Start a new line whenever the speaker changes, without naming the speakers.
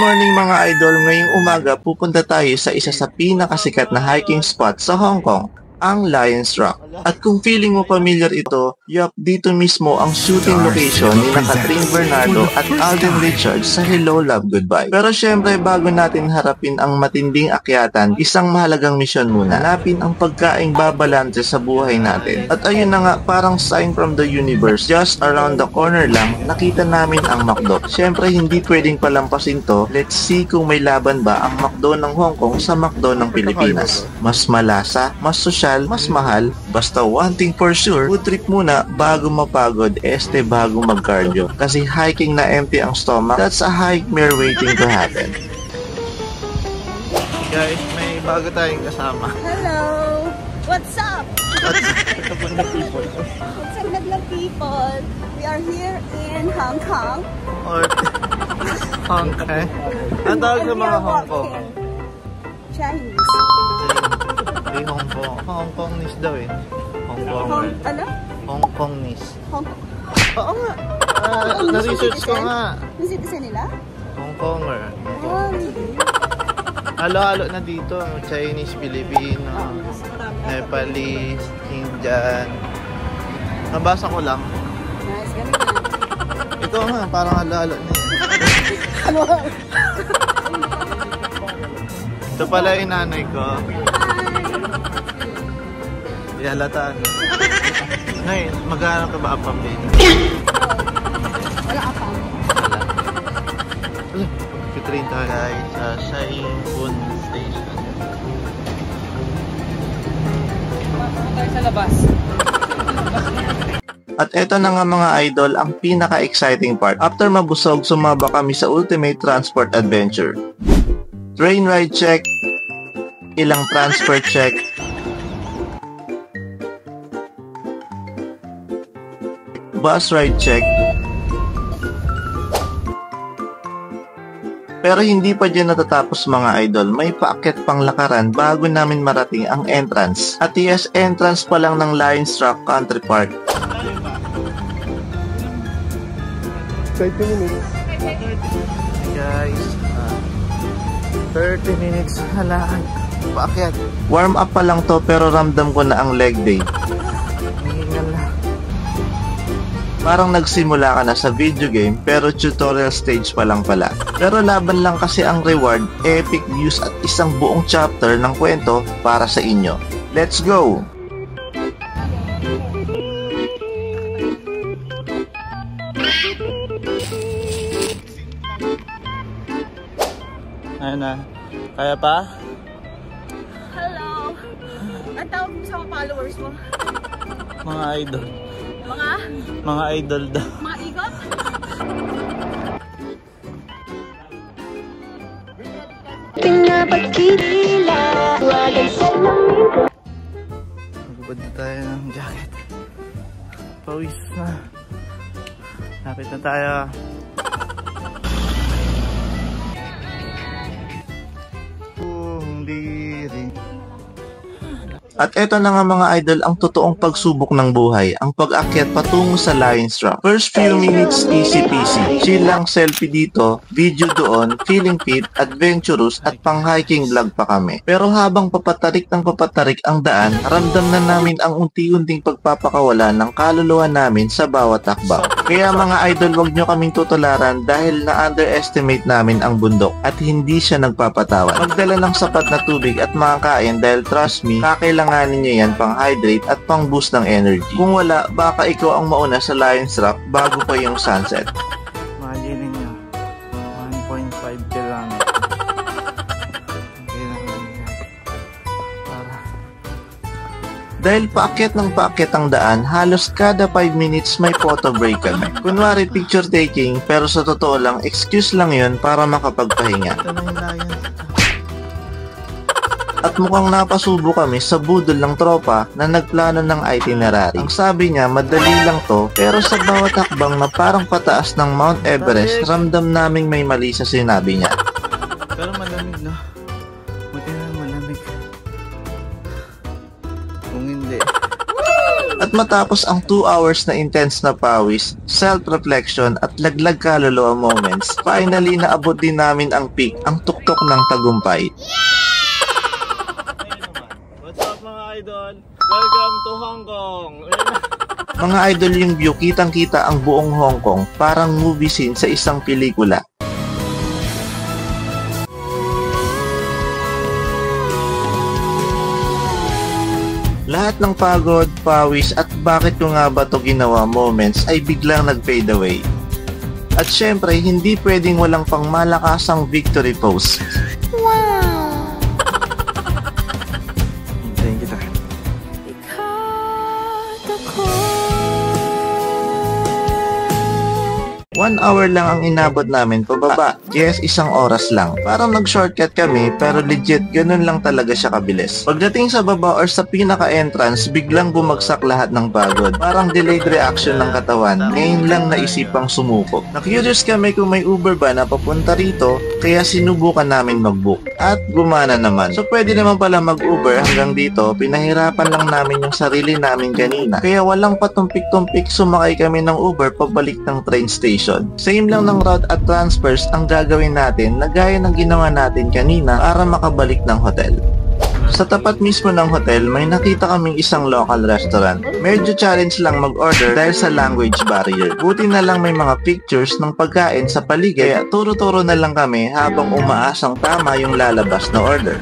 morning mga idol, ngayong umaga pupunta tayo sa isa sa pinakasikat na hiking spot sa Hong Kong, ang Lions Rock. At kung feeling mo familiar ito, dito mismo ang shooting location ni Catherine Bernardo at Alden Richards sa Hello Love Goodbye. Pero syempre bago natin harapin ang matinding akyatan, isang mahalagang misyon muna. Hanapin ang pagkaing babalance sa buhay natin. At ayun na nga, parang sign from the universe, just around the corner lang, nakita namin ang McDo. Syempre hindi pwedeng palampasin to. Let's see kung may laban ba ang McDo ng Hong Kong sa McDo ng Pilipinas. Mas malasa, mas sosyal, mas mahal, basta one thing for sure, food trip muna bago mapagod, bago mag-cardio. Kasi hiking na empty ang stomach, that's a nightmare waiting to happen. Guys, may bago tayong kasama.
Hello! What's up?
What's up, Naglang people?
What's up, Naglang people? We are here in Hong Kong.
Or Hong Kong? Ang tawag sa mga Hong Kong?
Chinese.
Hong Kong. Hong Kongnese daw eh. Hong Kong.
Ano?
Hong Kongnese.
Hong Kong.
Oo nga. Na-research ko nga.
Yung citizen nila?
Hong Konger.
Oh, really?
Halo-halo na dito. Chinese, Filipino, Nepalese, Indian. Nabasa ko lang.
Nice, ganun na.
Ito nga, parang halo-halo na yun. Ito pala yung nanay ko. Yalataan. Ngayon, maghanap ka ba apam din?
Wala apam.
Wala. Kitrain tayo guys sa Saipun Station.
Tayo sa labas.
At eto na nga mga idol, ang pinaka-exciting part. After mabusog, sumaba kami sa ultimate transport adventure. Train ride check, ilang transfer check, bus ride check. Pero hindi pa dyan natatapos mga idol, may paakyat pang lakaran bago namin marating ang entrance. At yes, entrance pa lang ng Lions Rock Country Park.
30 minutes.
Guys, 30 minutes halakad. Paakyat. Warm up pa lang to pero ramdam ko na ang leg day. Hingal na. Parang nagsimula ka na sa video game pero tutorial stage pa lang pala. Pero laban lang kasi ang reward, epic views at isang buong chapter ng kwento para sa inyo. Let's go! Ayun na. Kaya pa?
Hello! Ang tawag mo sa mga followers mo?
Mga idol.
Mga
idol daw.
Mga igot?
Magubad na tayo ng jacket. Pawis na. Lapit na tayo. At eto na nga mga idol ang totoong pagsubok ng buhay, ang pag-akyat patungo sa Lions Rock. First few minutes, easy peasy. Chill lang, selfie dito, video doon, feeling fit, adventurous at pang-hiking vlog pa kami. Pero habang papatarik ng papatarik ang daan, ramdam na namin ang unti-unting pagpapakawala ng kaluluwa namin sa bawat takbaw. Kaya mga idol, wag nyo kaming tutularan dahil na-underestimate namin ang bundok at hindi siya nagpapatawan. Magdala ng sapat na tubig at makakain dahil trust me, kakailanganin nyo yan pang hydrate at pang boost ng energy. Kung wala, baka ikaw ang mauna sa Lions Rock bago pa yung sunset. Imagine nyo, 1.5 km. Dahil paakyat ng paakyat ang daan, halos kada 5 minutes may photo break kami. Kunwari picture taking, pero sa totoo lang, excuse lang yun para makapagpahinga. Ito na yung Lions. At mukhang napasubo kami sa budol ng tropa na nagplano ng itinerary. Ang sabi niya, madali lang to, pero sa bawat hakbang na parang pataas ng Mount Everest, ramdam naming may mali sa sinabi niya. Pero malamig no? Buti na malamig. Kung hindi. At At matapos ang 2 hours na intense na pawis, self-reflection at laglag kaluluwa moments, finally naabot din namin ang peak, ang tuktok ng tagumpay.
What's up mga idol? Welcome to Hong Kong!
Mga idol, yung view, kitang-kita ang buong Hong Kong, parang movie scene sa isang pelikula. Lahat ng pagod, pawis at bakit ko nga ba to ginawa moments ay biglang nag-fade away. At syempre, hindi pwedeng walang pangmalakasang victory pose.
Wow!
Hintayin kita.
Because ako
1 hour lang ang inabot namin pababa. Yes, 1 oras lang. Parang nag-shortcut kami, pero legit, ganun lang talaga siya kabilis. Pagdating sa baba or sa pinaka-entrance, biglang bumagsak lahat ng pagod. Parang delayed reaction ng katawan. Ngayon lang naisipang sumubok. Na-curious kami kung may Uber ba na papunta rito, kaya sinubukan namin mag-book. At gumana naman. So pwede naman pala mag-Uber hanggang dito, pinahirapan lang namin yung sarili namin kanina. Kaya walang patumpik-tumpik, sumakay kami ng Uber pabalik ng train station. Same lang ng route at transfers ang gagawin natin na gaya ng ginawa natin kanina para makabalik ng hotel. Sa tapat mismo ng hotel, may nakita kaming isang local restaurant. Medyo challenge lang mag-order dahil sa language barrier. Buti na lang may mga pictures ng pagkain sa paligid, kaya turo-turo na lang kami habang umaasang tama yung lalabas na order.